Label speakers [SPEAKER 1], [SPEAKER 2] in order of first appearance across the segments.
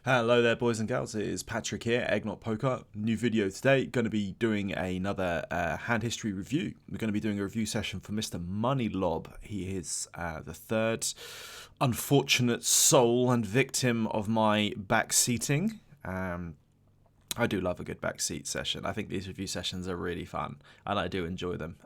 [SPEAKER 1] Hello there, boys and girls. It is Patrick here, Eggnoc Poker. New video today. Going to be doing another hand history review. We're going to be doing a review session for Mr. Moneylob. He is the third unfortunate soul and victim of my backseating. I do love a good backseat session. I think these review sessions are really fun, and I do enjoy them.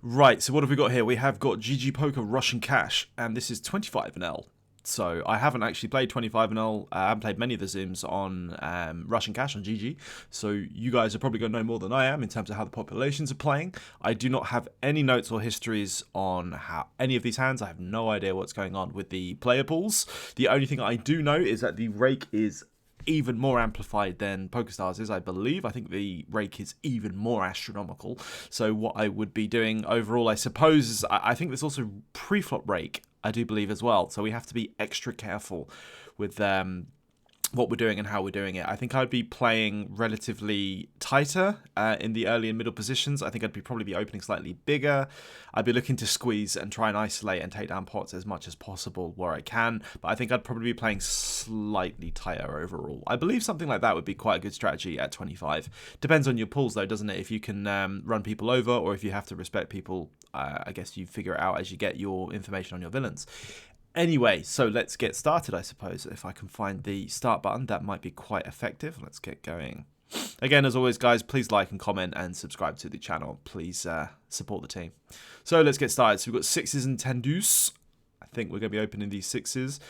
[SPEAKER 1] Right, so what have we got here? We have got GG Poker Russian Cash, and this is 25 NL. So I haven't actually played 25NL. I haven't played many of the Zooms on Russian Cash on GG. So you guys are probably going to know more than I am in terms of how the populations are playing. I do not have any notes or histories on how any of these hands. I have no idea what's going on with the player pools. The only thing I do know is that the rake is even more amplified than PokerStars is, I believe. I think the rake is even more astronomical. So what I would be doing overall, I suppose, I think there's also pre-flop rake, I do believe, as well. So we have to be extra careful with what we're doing and how we're doing it. I think I'd be playing relatively tighter in the early and middle positions. I think I'd probably be opening slightly bigger. I'd be looking to squeeze and try and isolate and take down pots as much as possible where I can. But I think I'd probably be playing slightly tighter overall. I believe something like that would be quite a good strategy at 25. Depends on your pools though, doesn't it? If you can run people over, or if you have to respect people, I guess you figure it out as you get your information on your villains. Anyway, so let's get started, I suppose. If I can find the start button, that might be quite effective. Let's get going. Again, as always, guys, please like and comment and subscribe to the channel. Please support the team. So let's get started. So we've got sixes and 10 deuce. I think we're going to be opening these sixes.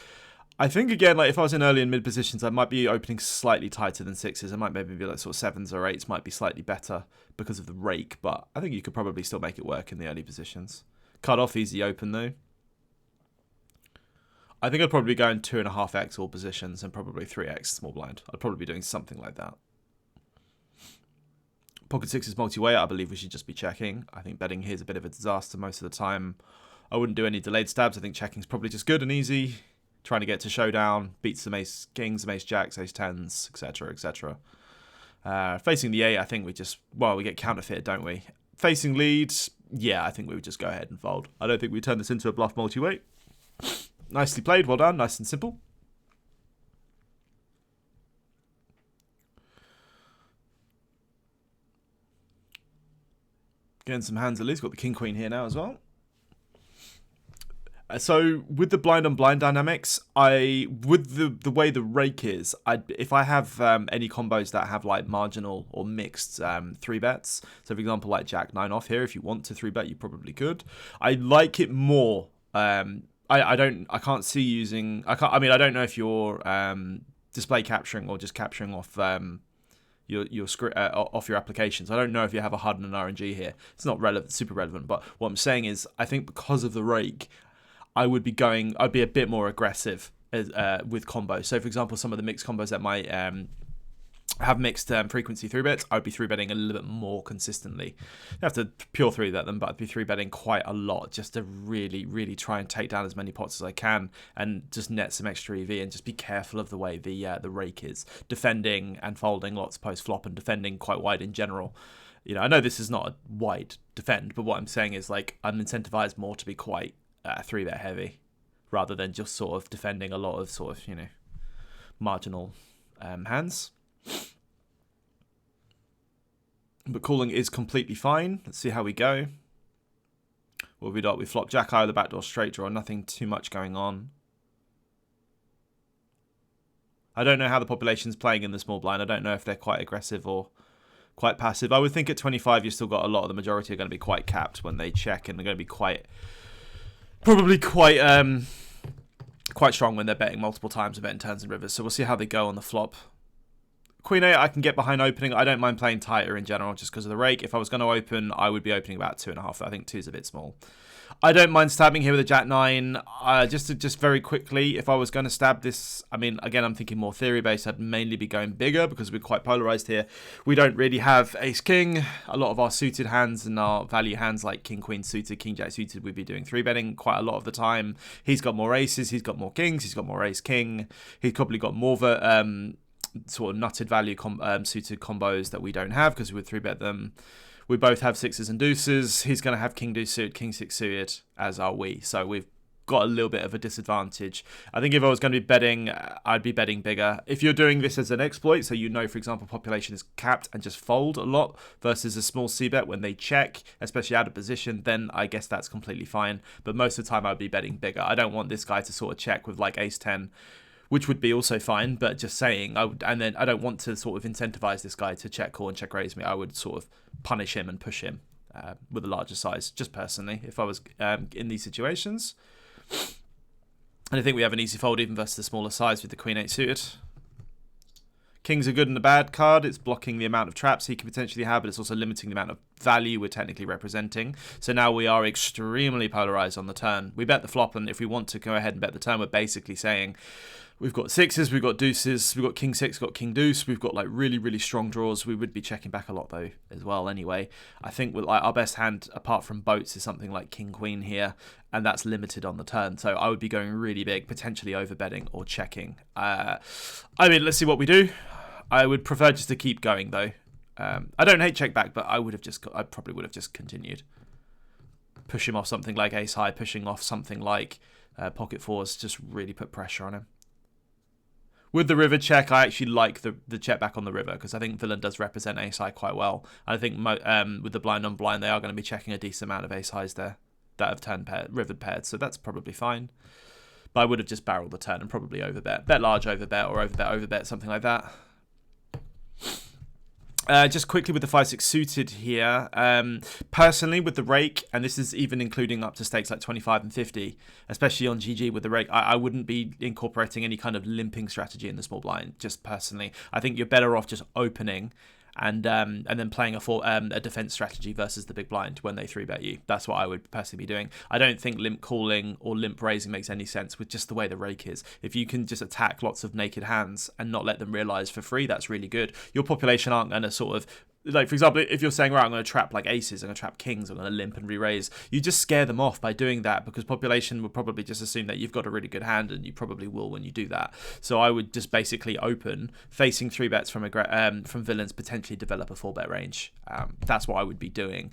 [SPEAKER 1] I think, again, like if I was in early and mid positions, I might be opening slightly tighter than sixes. I might maybe be like sort of sevens or eights might be slightly better because of the rake. But I think you could probably still make it work in the early positions. Cut off easy open, though. I think I'd probably be going 2.5x all positions and probably 3x small blind. I'd probably be doing something like that. Pocket sixes multi-way, I believe we should just be checking. I think betting here is a bit of a disaster most of the time. I wouldn't do any delayed stabs. I think checking's probably just good and easy. Trying to get to showdown, beats some ace kings, some ace jacks, ace tens, etc., etc. Facing the 8, I think we get counterfeited, don't we? Facing lead, yeah, I think we would just go ahead and fold. I don't think we turn this into a bluff multi-way. Nicely played, well done, nice and simple. Getting some hands at least, got the king queen here now as well. So with the blind on blind dynamics, with the way the rake is, if I have any combos that have like marginal or mixed 3-bets, so for example like Jack 9 off here, if you want to 3-bet, you probably could. I like it more. I can't see using. I mean, I don't know if you're display capturing or just capturing off your script off your applications. I don't know if you have a HUD and an RNG here. It's not super relevant. But what I'm saying is, I think because of the rake, I'd be a bit more aggressive with combos. So, for example, some of the mixed combos that might have mixed frequency 3-bets, I'd be 3-betting a little bit more consistently. You have to pure 3-bet them, but I'd be 3-betting quite a lot just to really, really try and take down as many pots as I can and just net some extra EV and just be careful of the way the rake is. Defending and folding lots post-flop and defending quite wide in general. You know, I know this is not a wide defend, but what I'm saying is like I'm incentivized more to be quite 3-bet heavy rather than just sort of defending a lot of sort of, you know, marginal hands. But calling is completely fine. Let's see how we go. What have we got? We flop Jack Eye with the backdoor straight draw. Nothing too much going on. I don't know how the population's playing in the small blind. I don't know if they're quite aggressive or quite passive. I would think at 25 you've still got a lot of the majority are going to be quite capped when they check, and they're going to be probably quite strong when they're betting multiple times and betting turns and rivers. So we'll see how they go on the flop. Queen 8, I can get behind opening. I don't mind playing tighter in general just because of the rake. If I was going to open, I would be opening about 2.5. I think 2 is a bit small. I don't mind stabbing here with a Jack 9. Just very quickly, if I was going to stab this, I mean, again, I'm thinking more theory-based. I'd mainly be going bigger because we're quite polarized here. We don't really have ace-king. A lot of our suited hands and our value hands like king-queen suited, king-jack suited, we'd be doing 3-betting quite a lot of the time. He's got more aces. He's got more kings. He's got more ace-king. He's probably got more sort of nutted value suited combos that we don't have because we would 3-bet them. We both have sixes and deuces. He's going to have king deuce suited, king six suited, as are we. So we've got a little bit of a disadvantage. I think if I was going to be betting, I'd be betting bigger. If you're doing this as an exploit, so you know, for example, population is capped and just fold a lot versus a small c-bet when they check, especially out of position, then I guess that's completely fine. But most of the time I'd be betting bigger. I don't want this guy to sort of check with like ace-10, which would be also fine, but just saying, and then I don't want to sort of incentivize this guy to check call and check raise me. I would sort of punish him and push him with a larger size, just personally, if I was in these situations. And I think we have an easy fold even versus the smaller size with the queen 8 suited. King's a good and a bad card. It's blocking the amount of traps he can potentially have, but it's also limiting the amount of value we're technically representing. So now we are extremely polarized on the turn. We bet the flop, and if we want to go ahead and bet the turn, we're basically saying we've got sixes, we've got deuces, we've got king six, got king deuce, we've got like really, really strong draws. We would be checking back a lot though as well anyway. I think with like our best hand apart from boats is something like king queen here, and that's limited on the turn. So I would be going really big, potentially overbetting or checking. I mean, let's see what we do. I would prefer just to keep going though. I don't hate check back, but I probably would have just continued. Push him off something like ace high, pushing off something like pocket fours, just really put pressure on him. With the river check, I actually like the check back on the river because I think villain does represent ace high quite well. I think with the blind on blind, they are going to be checking a decent amount of ace highs there that have turned rivered paired, so that's probably fine. But I would have just barreled the turn and probably overbet. Bet large overbet or overbet, something like that. Just quickly with the 5-6 suited here, personally with the rake, and this is even including up to stakes like 25 and 50, especially on GG with the rake, I wouldn't be incorporating any kind of limping strategy in the small blind, just personally. I think you're better off just opening and then playing a defense strategy versus the big blind when they 3-bet you. That's what I would personally be doing. I don't think limp calling or limp raising makes any sense with just the way the rake is. If you can just attack lots of naked hands and not let them realize for free, that's really good. Your population aren't going to sort of, like, for example, if you're saying, right, I'm going to trap like aces, I'm going to trap kings, I'm going to limp and re-raise, you just scare them off by doing that because population will probably just assume that you've got a really good hand, and you probably will when you do that. So I would just basically open, facing 3-bets from villains, potentially develop a 4-bet range. That's what I would be doing,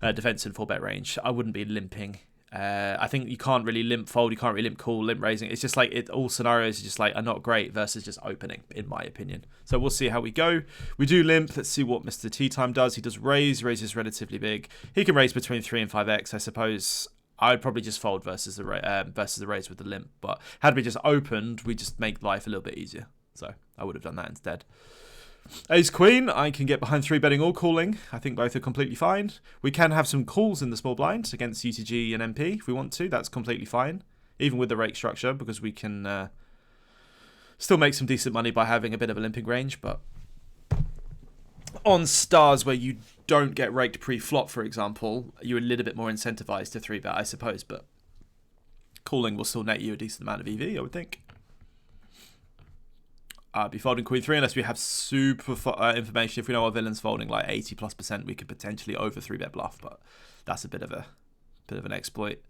[SPEAKER 1] defense and 4-bet range. I wouldn't be limping. I think you can't really limp fold, you can't really limp call, limp raising. It's just like all scenarios are just like are not great versus just opening, in my opinion. So we'll see how we go. We do limp. Let's see what Mr. Tea Time does. He does raise. Raises relatively big. He can raise between 3 and 5x, I suppose. I'd probably just fold versus the raise with the limp. But had we just opened, we just make life a little bit easier. So I would have done that instead. Ace Queen, I can get behind 3-betting or calling. I think both are completely fine. We can have some calls in the small blind against UTG and MP if we want to. That's completely fine, even with the rake structure, because we can still make some decent money by having a bit of a limping range. But on stars where you don't get raked pre-flop, for example, you're a little bit more incentivized to 3-bet, I suppose. But calling will still net you a decent amount of EV, I would think. I'd be folding queen 3 unless we have super information. If we know our villain's folding like 80+%, we could potentially over 3-bet bluff, but that's a bit of an exploit.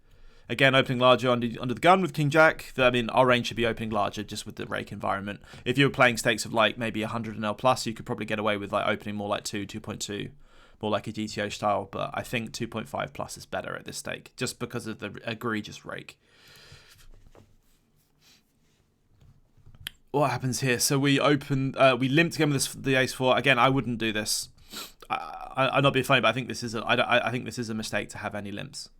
[SPEAKER 1] Again, opening larger under the gun with king jack. I mean, our range should be opening larger just with the rake environment. If you were playing stakes of like maybe 100 NL plus, you could probably get away with like opening more like 2.2, more like a GTO style. But I think 2.5 plus is better at this stake just because of the egregious rake. What happens here? So we open, we limp again with the ace-4. Again, I wouldn't do this. I'm not being funny, but I think this is I think this is a mistake to have any limps.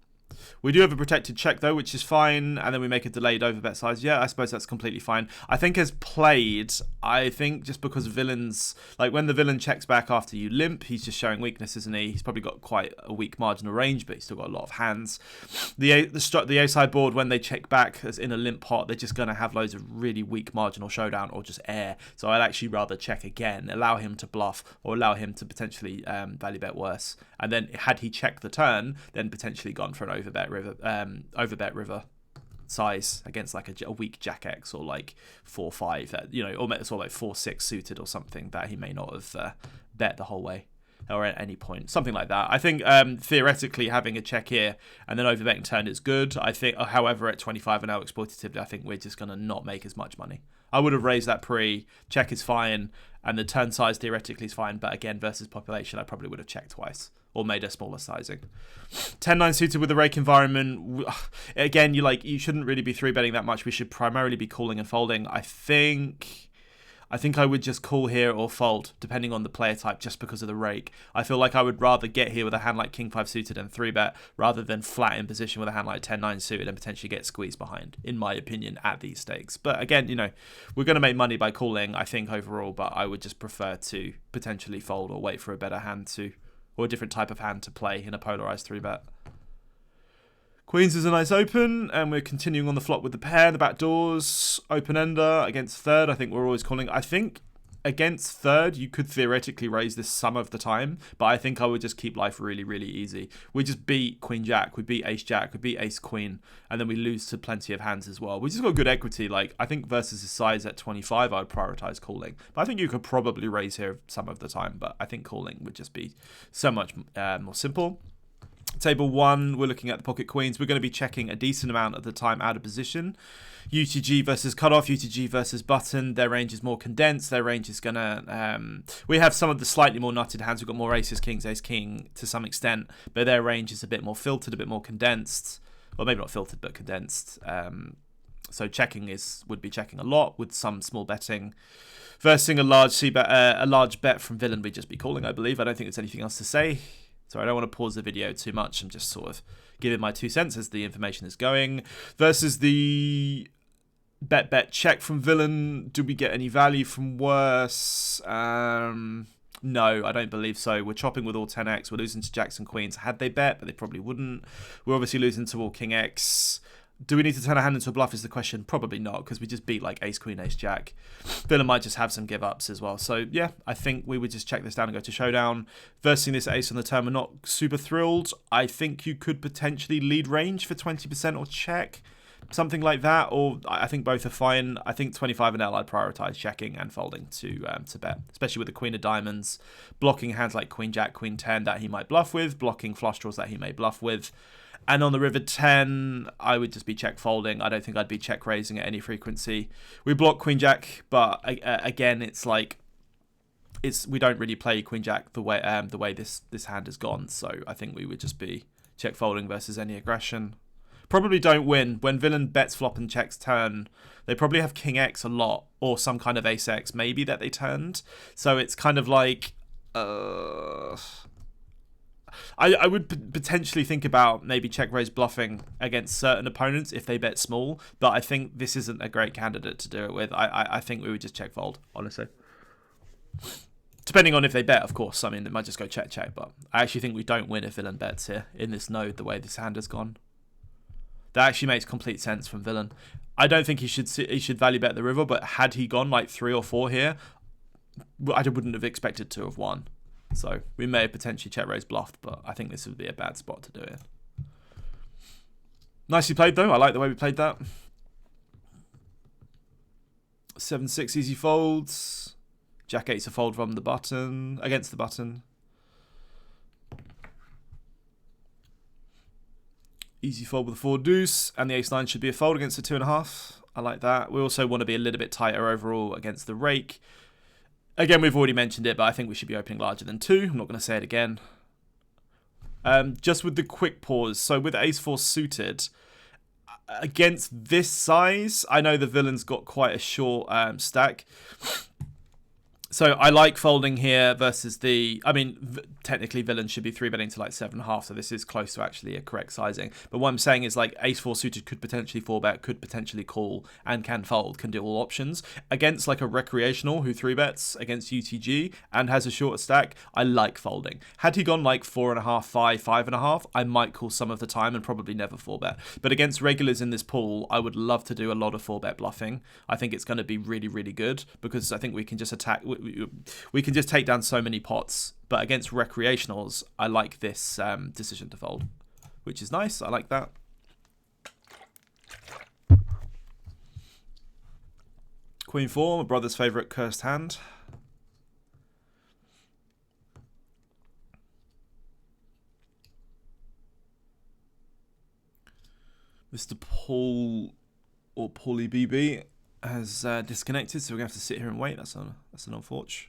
[SPEAKER 1] We do have a protected check though, which is fine, and then we make a delayed overbet size. Yeah, I suppose that's completely fine. I think as played, I think just because villains, like when the villain checks back after you limp, he's just showing weakness, isn't he? He's probably got quite a weak marginal range, but he's still got a lot of hands. The A-side board, when they check back as in a limp pot, they're just going to have loads of really weak marginal showdown or just air. So I'd actually rather check again, allow him to bluff or allow him to potentially value bet worse. And then had he checked the turn, then potentially gone for an overbet river size against like a weak jack X or like 4-5, or like 4-6 suited or something that he may not have bet the whole way or at any point, something like that. I think theoretically having a check here and then overbetting turn is good. I think, however, at 25 and out exploitatively, I think we're just going to not make as much money. I would have raised that pre, check is fine, and the turn size theoretically is fine, but again, versus population, I probably would have checked twice or made a smaller sizing. 10-9 suited with the rake environment. Again, you shouldn't really be 3-betting that much. We should primarily be calling and folding. I think I would just call here or fold, depending on the player type, just because of the rake. I feel like I would rather get here with a hand like King 5 suited and 3-bet, rather than flat in position with a hand like 10-9 suited and potentially get squeezed behind, in my opinion, at these stakes. But again, we're going to make money by calling, I think, overall, but I would just prefer to potentially fold or wait for a better hand or a different type of hand to play in a polarized 3-bet. Queens is a nice open, and we're continuing on the flop with the pair. The back doors, open-ender against third. I think we're always calling. I think against third, you could theoretically raise this some of the time, but I think I would just keep life really, really easy. We just beat Queen-Jack, we beat Ace-Jack, we beat Ace-Queen, and then we lose to plenty of hands as well. We just got good equity. I think versus his size at 25, I would prioritize calling. But I think you could probably raise here some of the time, but I think calling would just be so much more simple. Table 1, we're looking at the pocket queens. We're going to be checking a decent amount of the time out of position. UTG versus cutoff, UTG versus button. Their range is more condensed. Their range is going to... we have some of the slightly more nutted hands. We've got more aces, kings, ace, king to some extent. But their range is a bit more filtered, a bit more condensed. Well, maybe not filtered, but condensed. So checking would be checking a lot with some small betting. Versing a large bet from villain, we'd just be calling, I believe. I don't think there's anything else to say. So I don't want to pause the video too much. I'm just sort of giving my 2 cents as the information is going. Versus the bet check from villain. Do we get any value from worse? No, I don't believe so. We're chopping with all 10x. We're losing to jacks and queens. Had they bet, but they probably wouldn't. We're obviously losing to all king x. Do we need to turn a hand into a bluff is the question. Probably not, because we just beat like ace, queen, ace, jack. Villain might just have some give-ups as well. So, yeah, I think we would just check this down and go to showdown. Versing this ace on the turn, we're not super thrilled. I think you could potentially lead range for 20% or check. Something like that, or I think both are fine. I think 25 and L, I'd prioritize checking and folding to bet, especially with the queen of diamonds, blocking hands like queen, jack, queen 10 that he might bluff with, blocking flush draws that he may bluff with. And on the river 10, I would just be check folding. I don't think I'd be check raising at any frequency. We block queen jack, but again, it's like we don't really play queen jack the way this hand has gone. So I think we would just be check folding versus any aggression. Probably don't win when villain bets flop and checks turn. They probably have king x a lot, or some kind of ace x maybe that they turned. So it's kind of like. I would potentially think about maybe check raise bluffing against certain opponents if they bet small, but I think this isn't a great candidate to do it with. I think we would just check fold, honestly. Depending on if they bet, of course. I mean, they might just go check, but I actually think we don't win if villain bets here in this node the way this hand has gone. That actually makes complete sense from villain. I don't think he should value bet the river, but had he gone like 3 or 4 here, I wouldn't have expected to have won. So we may have potentially check raise bluffed, but I think this would be a bad spot to do it. Nicely played though. I like the way we played that. 7-6 easy folds. Jack 8's a fold from the button against the button. Easy fold with a 4 deuce, and the ace 9 should be a fold against the 2.5. I like that. We also want to be a little bit tighter overall against the rake. Again, we've already mentioned it, but I think we should be opening larger than 2. I'm not going to say it again. Just with the quick pause. So with ace 4 suited, against this size, I know the villain's got quite a short stack. So I like folding here versus the... I mean, technically villain should be 3-betting to like 7.5, so this is close to actually a correct sizing. But what I'm saying is like ace 4 suited could potentially 4-bet, could potentially call, and can fold, can do all options. Against like a recreational who 3-bets against UTG and has a shorter stack, I like folding. Had he gone like 4.5, 5, 5.5, I might call some of the time and probably never 4-bet. But against regulars in this pool, I would love to do a lot of 4-bet bluffing. I think it's going to be really, really good because I think we can just attack... We can just take down so many pots, but against recreationals, I like this decision to fold, which is nice. I like that. Queen 4, my brother's favourite cursed hand. Mr. Paul or Paulie BB has disconnected, so we're going to have to sit here and wait. That's an unfortunate.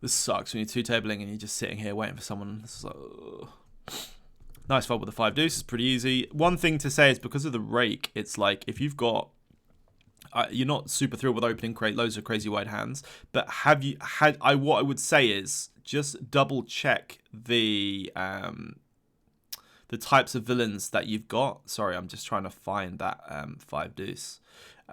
[SPEAKER 1] This sucks when you're two-tabling and you're just sitting here waiting for someone. So nice fold with the 5 deuce. It's pretty easy. One thing to say is because of the rake, it's like if you've got... you're not super thrilled with opening loads of crazy wide hands, but have you had... what I would say is just double check the types of villains that you've got. Sorry, I'm just trying to find that 5 deuce.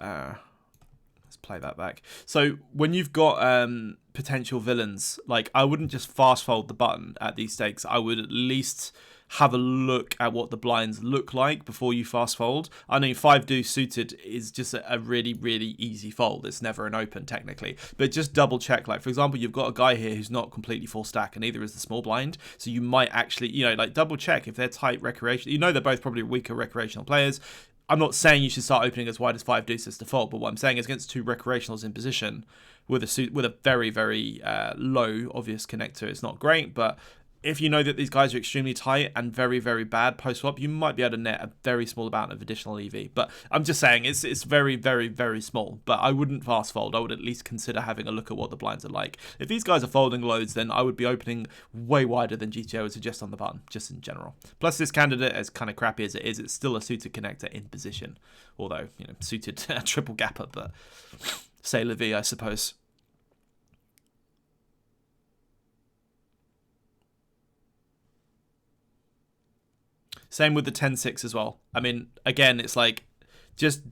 [SPEAKER 1] Let's play that back. So when you've got potential villains, like I wouldn't just fast fold the button at these stakes. I would at least have a look at what the blinds look like before you fast fold. I know 5 deuce suited is just a really, really easy fold. It's never an open technically, but just double check. Like for example, you've got a guy here who's not completely full stack and neither is the small blind. So you might actually, like double check if they're tight recreational. They're both probably weaker recreational players. I'm not saying you should start opening as wide as 5 deuce as default, but what I'm saying is against 2 recreationals in position with a very, very low obvious connector, it's not great. But if you know that these guys are extremely tight and very, very bad post-flop, you might be able to net a very small amount of additional EV. But I'm just saying it's very, very, very small. But I wouldn't fast fold. I would at least consider having a look at what the blinds are like. If these guys are folding loads, then I would be opening way wider than GTO would suggest on the button, just in general. Plus, this candidate, as kind of crappy as it is, it's still a suited connector in position. Although, suited triple gapper, but c'est la vie, I suppose. Same with the 10-6 as well. I mean, again, it's like just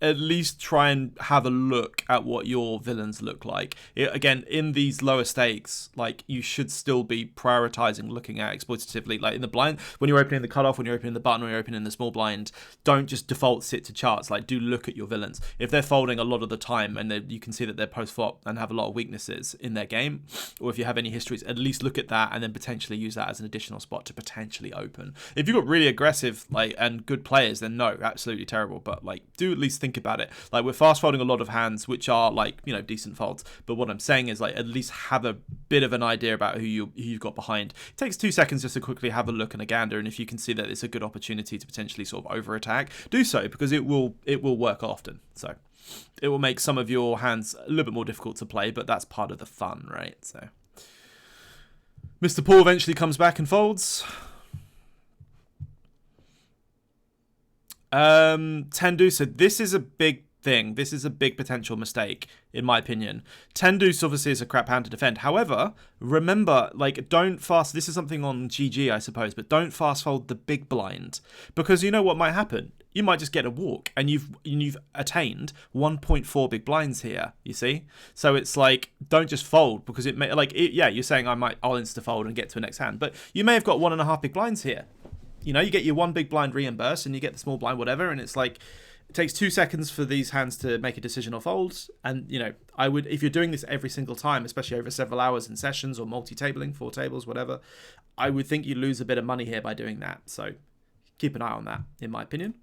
[SPEAKER 1] at least try and have a look at what your villains look like. Again, in these lower stakes, like you should still be prioritizing looking at exploitatively, like in the blind, when you're opening the cutoff, when you're opening the button, when you're opening the small blind, don't just default sit to charts. Like do look at your villains. If they're folding a lot of the time and you can see that they're post flop and have a lot of weaknesses in their game, or if you have any histories, at least look at that and then potentially use that as an additional spot to potentially open. If you've got really aggressive and good players, then no, absolutely terrible. But like do at least think about it. Like we're fast folding a lot of hands which are like decent folds, but what I'm saying is like at least have a bit of an idea about who you've got behind. It takes 2 seconds just to quickly have a look and a gander, and if you can see that it's a good opportunity to potentially sort of over attack, do so, because it will work often. So it will make some of your hands a little bit more difficult to play, but that's part of the fun, right? So Mr. Paul eventually comes back and folds. 10 deuce. So this is a big thing. This is a big potential mistake, in my opinion. 10 deuce obviously is a crap hand to defend. However, remember, like, don't fast. This is something on GG, I suppose, but don't fast fold the big blind, because you know what might happen. You might just get a walk, and you've attained 1.4 big blinds here. You see, so it's like don't just fold because it may yeah. You're saying I'll insta fold and get to a next hand, but you may have got 1.5 big blinds here. You get your 1 big blind reimburse and you get the small blind, whatever. And it's like, it takes 2 seconds for these hands to make a decision or folds. And, I would, if you're doing this every single time, especially over several hours in sessions or multi-tabling, 4 tables, whatever, I would think you lose a bit of money here by doing that. So keep an eye on that, in my opinion.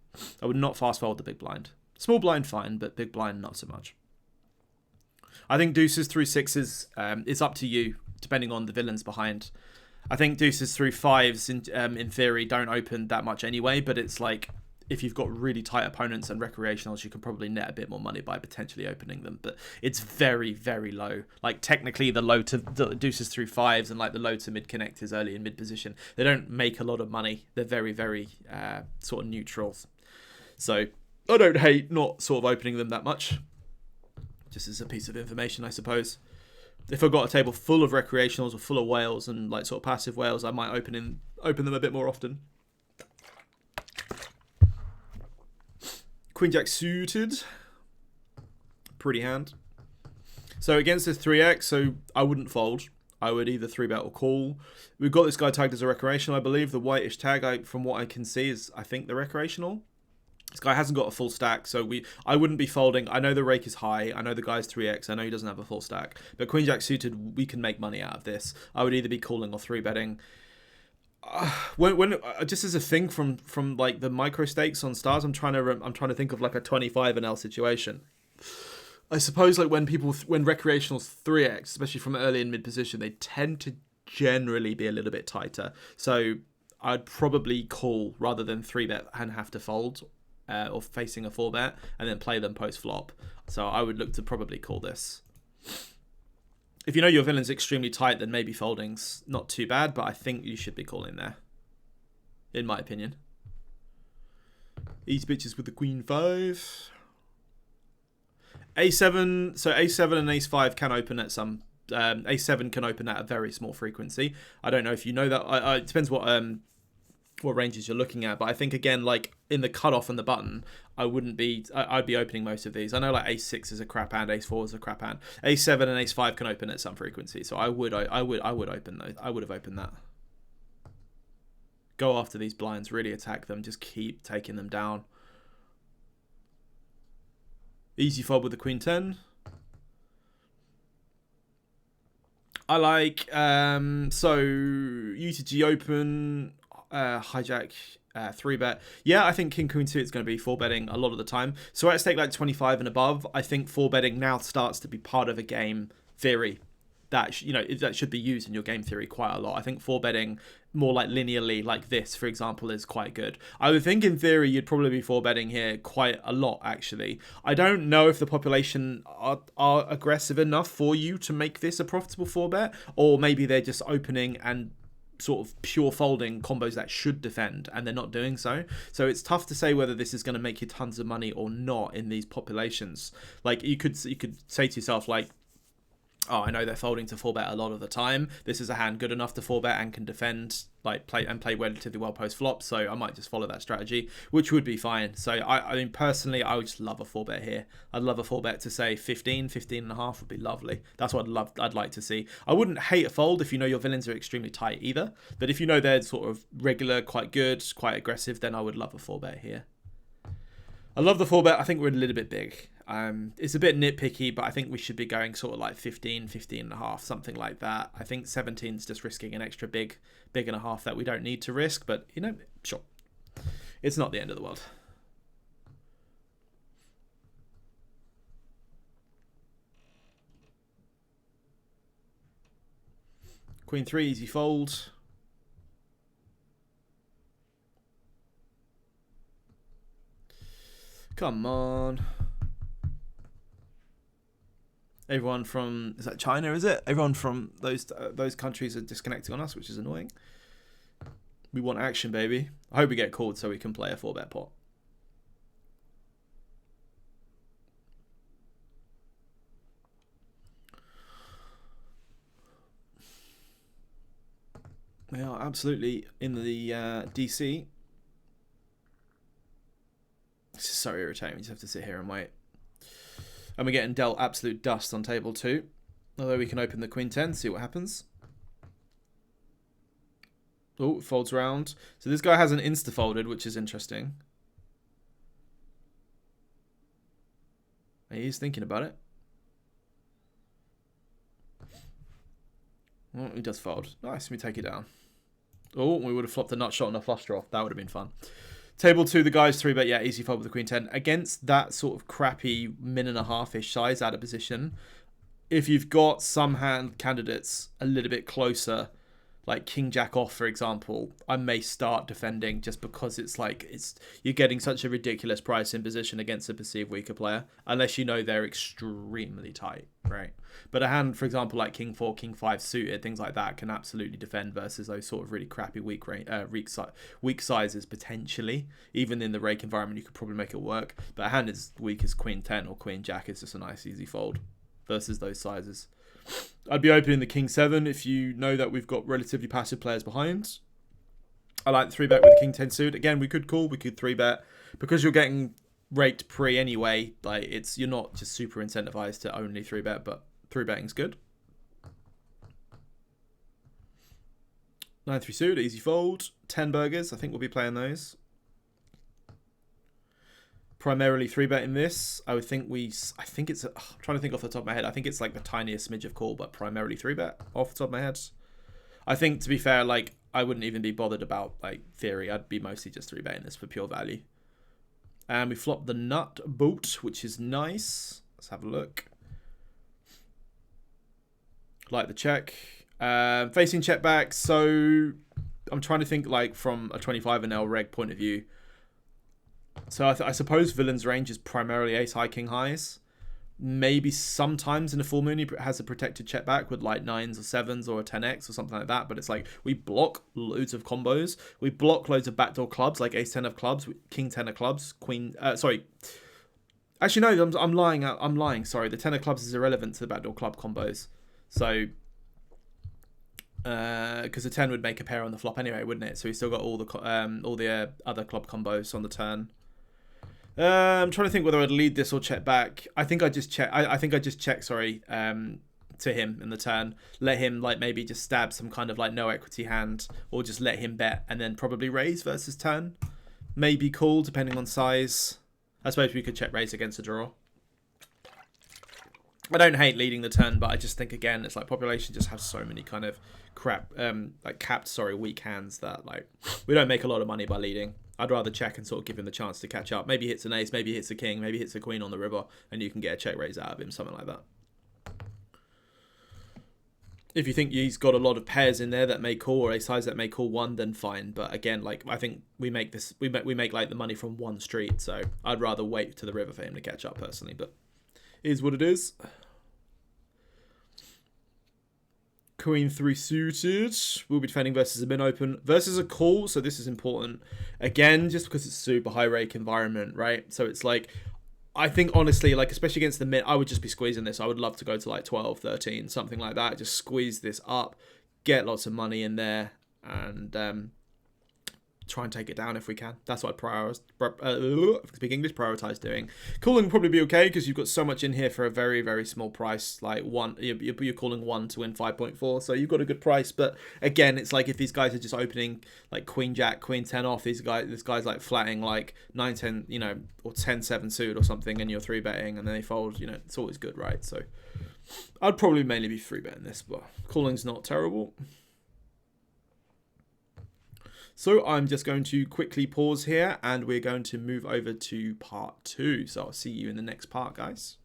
[SPEAKER 1] I would not fast fold the big blind. Small blind, fine, but big blind, not so much. I think deuces through 6s is up to you, depending on the villains behind. I think deuces through 5s in theory don't open that much anyway, but it's like if you've got really tight opponents and recreationals, you can probably net a bit more money by potentially opening them, but it's very, very low. Like technically the deuces through 5s and like the low to mid connectors early in mid position, they don't make a lot of money. They're very, very sort of neutral. So I don't hate not sort of opening them that much. Just as a piece of information, I suppose. If I've got a table full of recreationals or full of whales and like sort of passive whales, I might open them a bit more often. Queen Jack suited. Pretty hand. So against this 3x, so I wouldn't fold. I would either 3-bet or call. We've got this guy tagged as a recreational, I believe. The whitish tag, from what I can see, is I think the recreational. This guy hasn't got a full stack, so I wouldn't be folding. I know the rake is high. I know the guy's 3x. I know he doesn't have a full stack. But Queen Jack suited, we can make money out of this. I would either be calling or 3-betting. When just as a thing from like the micro stakes on stars, I'm trying to think of like a 25 NL situation. I suppose like when recreationals 3x, especially from early and mid position, they tend to generally be a little bit tighter. So I'd probably call rather than 3-bet and have to fold. Or facing a 4-bet and then play them post flop. So I would look to probably call this. If you know your villain's extremely tight, then maybe folding's not too bad, but I think you should be calling there, in my opinion. Easy bitches with the queen 5. A7, so A7 and Ace 5 can open at some... A7 can open at a very small frequency. I don't know if you know that. It depends what ranges you're looking at, but I think, again, like in the cutoff and the button, I'd be opening most of these. I know like Ace 6 is a crap hand, Ace 4 is a crap hand. A7 and Ace 5 can open at some frequency, so I would open those. I would have opened that. Go after these blinds, really attack them, just keep taking them down. Easy fold with the queen 10. I like so UTG open, hijack, 3-bet. Yeah, I think king queen 2 is going to be 4-betting a lot of the time. So at stake like 25 and above, I think 4-betting now starts to be part of a game theory that that should be used in your game theory quite a lot. I think 4-betting more like linearly, like this, for example, is quite good. I would think in theory you'd probably be 4-betting here quite a lot, actually. I don't know if the population are aggressive enough for you to make this a profitable 4-bet, or maybe they're just opening and sort of pure folding combos that should defend, and they're not doing so. So it's tough to say whether this is going to make you tons of money or not in these populations. Like you could say to yourself, like, oh, I know they're folding to 4-bet a lot of the time. This is a hand good enough to 4-bet and can defend, like play relatively well post flop. So I might just follow that strategy, which would be fine. So I mean, personally, I would just love a 4-bet here. I'd love a 4-bet to say 15 and a half would be lovely. That's what I'd like to see. I wouldn't hate a fold if you know your villains are extremely tight either. But if you know they're sort of regular, quite good, quite aggressive, then I would love a 4-bet here. I love the 4-bet. I think we're a little bit big. It's a bit nitpicky, but I think we should be going sort of like 15 and a half, something like that. I think 17 is just risking an extra big and a half that we don't need to risk, but sure. It's not the end of the world. Queen 3, easy fold. Come on. Everyone from, is that China, is it? Everyone from those countries are disconnecting on us, which is annoying. We want action, baby. I hope we get called so we can play a 4-bet pot. They are absolutely in the DC. This is so irritating. We just have to sit here and wait. And we're getting dealt absolute dust on table 2. Although we can open the queen 10, see what happens. Oh, it folds around. So this guy has an insta-folded, which is interesting. He's thinking about it. Oh, he does fold. Nice, we take it down. Oh, we would have flopped a nut shot and a flush draw. That would have been fun. Table 2, the guy's 3-bet, yeah, easy fold with the queen 10. Against that sort of crappy min and a half-ish size out of position, if you've got some hand candidates a little bit closer, like king jack off, for example, I may start defending just because it's like you're getting such a ridiculous price in position against a perceived weaker player, unless you know they're extremely tight, right? But a hand, for example, like king 4, king 5 suited, things like that can absolutely defend versus those sort of really crappy weak sizes potentially. Even in the rake environment, you could probably make it work. But a hand as weak as queen 10 or queen jack is just a nice easy fold versus those sizes. I'd be opening the king 7 if you know that we've got relatively passive players behind. I like the 3-bet with the king 10 suit. Again, we could call, we could 3-bet. Because you're getting raked pre anyway, like you're not just super incentivized to only 3-bet, but 3-betting's good. 9-3 suit, easy fold. 10 burgers, I think we'll be playing those. Primarily 3-betting this. I think it's, I'm trying to think off the top of my head. I think it's like the tiniest smidge of call, but primarily 3-bet off the top of my head. I think, to be fair, like I wouldn't even be bothered about like theory. I'd be mostly just 3-betting this for pure value. And we flop the nut boot, which is nice. Let's have a look. Like the check. Facing check back. So I'm trying to think like from a 25 NL reg point of view. So I suppose villain's range is primarily ace high, king highs. Maybe sometimes in a full moon he has a protected check back with like 9s or 7s or a 10x or something like that, but it's like we block loads of combos, we block loads of backdoor clubs like ace 10 of clubs, king 10 of clubs, queen sorry, actually no, I'm lying, sorry, the 10 of clubs is irrelevant to the backdoor club combos, so because the 10 would make a pair on the flop anyway, wouldn't it? So we still got all the other club combos on the turn. I'm trying to think whether I'd lead this or check back. I think I just check. I think I just check. Sorry, to him in the turn. Let him like maybe just stab some kind of like no equity hand, or just let him bet and then probably raise versus turn. Maybe call depending on size. I suppose we could check raise against a draw. I don't hate leading the turn, but I just think again it's like population just has so many kind of crap, like capped, weak hands that like we don't make a lot of money by leading. I'd rather check and sort of give him the chance to catch up. Maybe he hits an ace, maybe he hits a king, maybe he hits a queen on the river, and you can get a check raise out of him, something like that. If you think he's got a lot of pairs in there that may call, or ace highs that may call one, then fine. But again, like I think we make this, we make like the money from one street, so I'd rather wait to the river for him to catch up personally. But it is what it is. Queen 3 suited. We'll be defending versus a min open versus a call. So this is important. Again, just because it's a super high rake environment, right? So it's like, I think honestly, like especially against the min, I would just be squeezing this. I would love to go to like 12, 13, something like that. Just squeeze this up, get lots of money in there, and try and take it down if we can. That's what I'd prioritize doing. Calling will probably be okay because you've got so much in here for a very, very small price. Like you're calling 1 to win 5.4, so you've got a good price. But again, it's like if these guys are just opening like queen jack, queen 10 off, this guy's like flatting like 9, 10, you know, or 10, 7 suit or something, and you're 3-betting, and then they fold. You know, it's always good, right? So I'd probably mainly be 3-betting this, but calling's not terrible. So I'm just going to quickly pause here and we're going to move over to part 2. So I'll see you in the next part, guys.